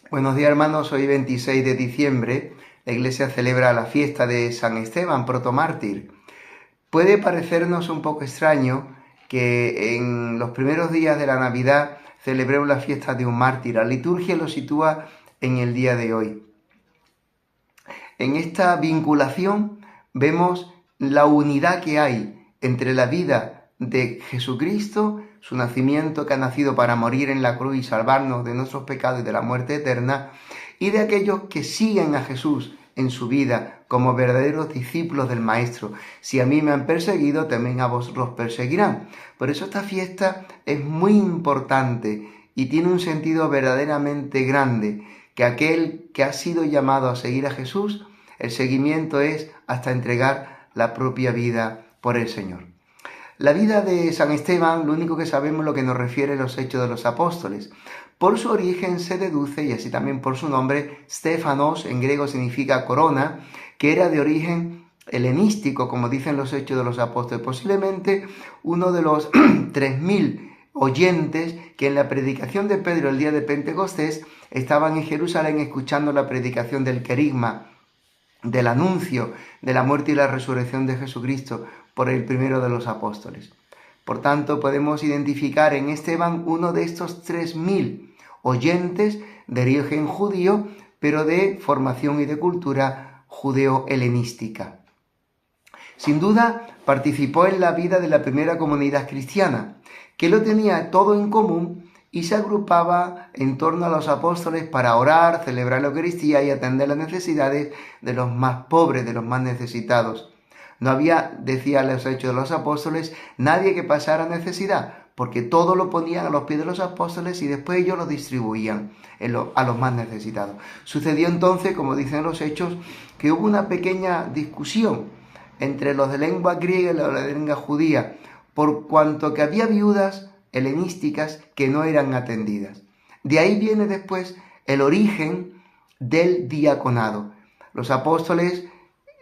Buenos días, hermanos. Hoy 26 de diciembre la Iglesia celebra la fiesta de San Esteban, protomártir. Puede parecernos un poco extraño que en los primeros días de la Navidad celebremos la fiesta de un mártir. La liturgia lo sitúa en el día de hoy. En esta vinculación vemos la unidad que hay entre la vida de Jesucristo, su nacimiento, que ha nacido para morir en la cruz y salvarnos de nuestros pecados y de la muerte eterna, y de aquellos que siguen a Jesús en su vida como verdaderos discípulos del Maestro. Si a mí me han perseguido, también a vosotros perseguirán. Por eso esta fiesta es muy importante y tiene un sentido verdaderamente grande, que aquel que ha sido llamado a seguir a Jesús, el seguimiento es hasta entregar la propia vida por el Señor. La vida de San Esteban, lo único que sabemos es lo que nos refiere los Hechos de los Apóstoles. Por su origen se deduce, y así también por su nombre, Stéphanos, en griego significa corona, que era de origen helenístico, como dicen los Hechos de los Apóstoles. Posiblemente uno de los 3.000 oyentes que en la predicación de Pedro el día de Pentecostés estaban en Jerusalén escuchando la predicación del querigma, del anuncio de la muerte y la resurrección de Jesucristo por el primero de los apóstoles. Por tanto, podemos identificar en Esteban uno de estos 3.000 oyentes de origen judío, pero de formación y de cultura judeo-helenística. Sin duda, participó en la vida de la primera comunidad cristiana, que lo tenía todo en común y se agrupaba en torno a los apóstoles para orar, celebrar la Eucaristía y atender las necesidades de los más pobres, de los más necesitados. No había, decía los Hechos de los Apóstoles, nadie que pasara necesidad, porque todo lo ponían a los pies de los apóstoles y después ellos lo distribuían a los más necesitados. Sucedió entonces, como dicen los Hechos, que hubo una pequeña discusión entre los de lengua griega y los de lengua judía, por cuanto que había viudas helenísticas que no eran atendidas. De ahí viene después el origen del diaconado. Los apóstoles,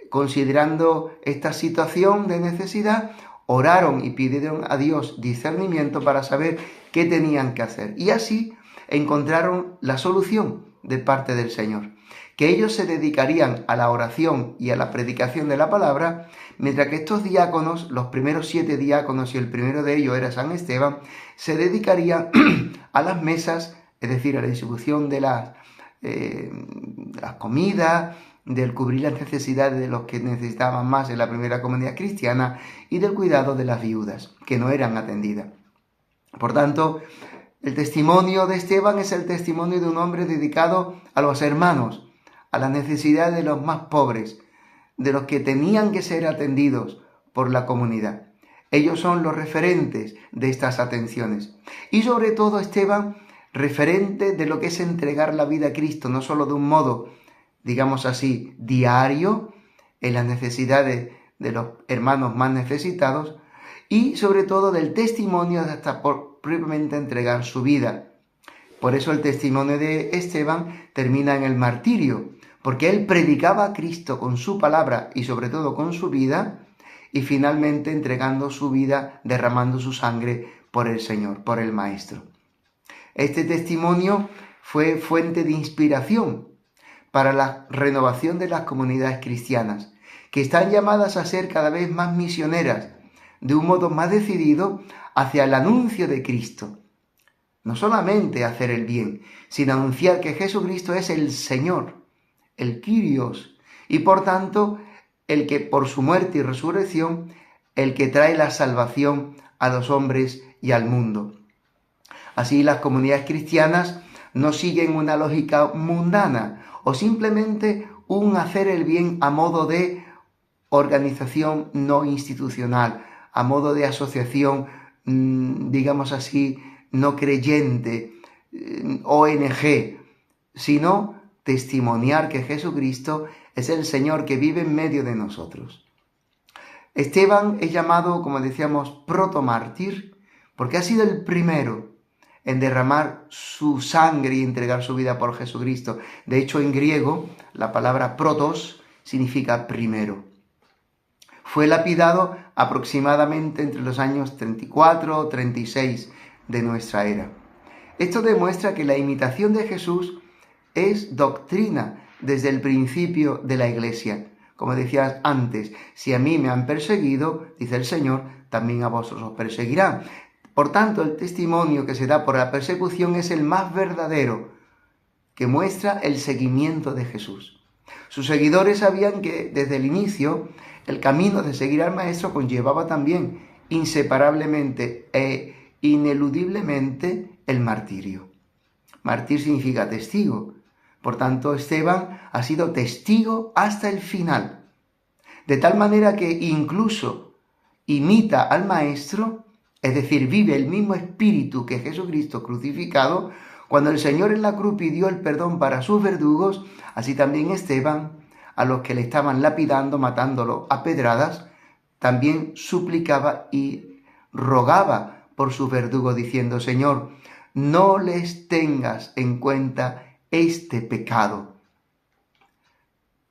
considerando esta situación de necesidad, oraron y pidieron a Dios discernimiento para saber qué tenían que hacer. Y así encontraron la solución de parte del Señor, que ellos se dedicarían a la oración y a la predicación de la palabra, mientras que estos diáconos, los primeros 7 diáconos, y el primero de ellos era San Esteban, se dedicarían a las mesas, es decir, a la distribución de las comidas, del cubrir las necesidades de los que necesitaban más en la primera comunidad cristiana y del cuidado de las viudas, que no eran atendidas. Por tanto, el testimonio de Esteban es el testimonio de un hombre dedicado a los hermanos, a las necesidades de los más pobres, de los que tenían que ser atendidos por la comunidad. Ellos son los referentes de estas atenciones. Y sobre todo Esteban, referente de lo que es entregar la vida a Cristo, no solo de un modo, digamos así, diario, en las necesidades de los hermanos más necesitados, y sobre todo del testimonio de hasta por propiamente entregar su vida. Por eso el testimonio de Esteban termina en el martirio, porque él predicaba a Cristo con su palabra y sobre todo con su vida, y finalmente entregando su vida, derramando su sangre por el Señor, por el Maestro. Este testimonio fue fuente de inspiración para la renovación de las comunidades cristianas, que están llamadas a ser cada vez más misioneras, de un modo más decidido hacia el anuncio de Cristo. No solamente hacer el bien, sino anunciar que Jesucristo es el Señor, el Kyrios, y por tanto, el que por su muerte y resurrección, el que trae la salvación a los hombres y al mundo. Así las comunidades cristianas no siguen una lógica mundana o simplemente un hacer el bien a modo de organización no institucional, a modo de asociación, digamos así, no creyente, ONG, sino testimoniar que Jesucristo es el Señor que vive en medio de nosotros. Esteban es llamado, como decíamos, protomártir, porque ha sido el primero en derramar su sangre y entregar su vida por Jesucristo. De hecho, en griego, la palabra protos significa primero. Fue lapidado aproximadamente entre los años 34 o 36 de nuestra era. Esto demuestra que la imitación de Jesús es doctrina desde el principio de la Iglesia. Como decías antes, si a mí me han perseguido, dice el Señor, también a vosotros os perseguirán. Por tanto, el testimonio que se da por la persecución es el más verdadero, que muestra el seguimiento de Jesús. Sus seguidores sabían que desde el inicio el camino de seguir al Maestro conllevaba también inseparablemente e ineludiblemente el martirio. Martir significa testigo. Por tanto, Esteban ha sido testigo hasta el final. De tal manera que incluso imita al Maestro, es decir, vive el mismo espíritu que Jesucristo crucificado. Cuando el Señor en la cruz pidió el perdón para sus verdugos, así también Esteban, a los que le estaban lapidando, matándolo a pedradas, también suplicaba y rogaba por sus verdugos, diciendo: Señor, no les tengas en cuenta este pecado.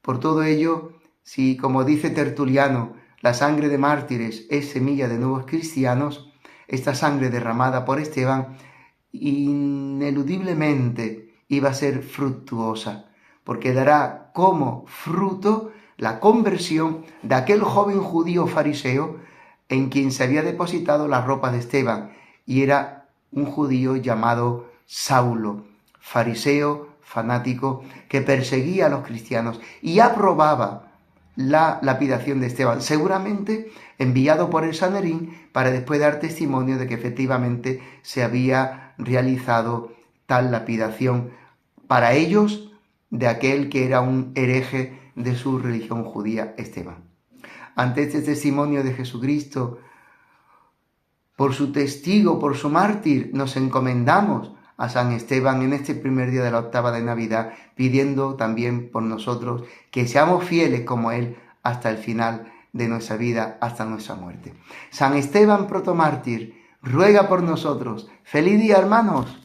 Por todo ello, si, como dice Tertuliano, la sangre de mártires es semilla de nuevos cristianos, esta sangre derramada por Esteban ineludiblemente iba a ser fructuosa, porque dará como fruto la conversión de aquel joven judío fariseo en quien se había depositado la ropa de Esteban, y era un judío llamado Saulo, fariseo, fanático, que perseguía a los cristianos y aprobaba la lapidación de Esteban, seguramente enviado por el Sanedrín para después dar testimonio de que efectivamente se había realizado tal lapidación para ellos de aquel que era un hereje de su religión judía, Esteban. Ante este testimonio de Jesucristo, por su testigo, por su mártir, nos encomendamos a San Esteban en este primer día de la octava de Navidad, pidiendo también por nosotros que seamos fieles como él hasta el final de nuestra vida, hasta nuestra muerte. San Esteban protomártir, ruega por nosotros. ¡Feliz día, hermanos!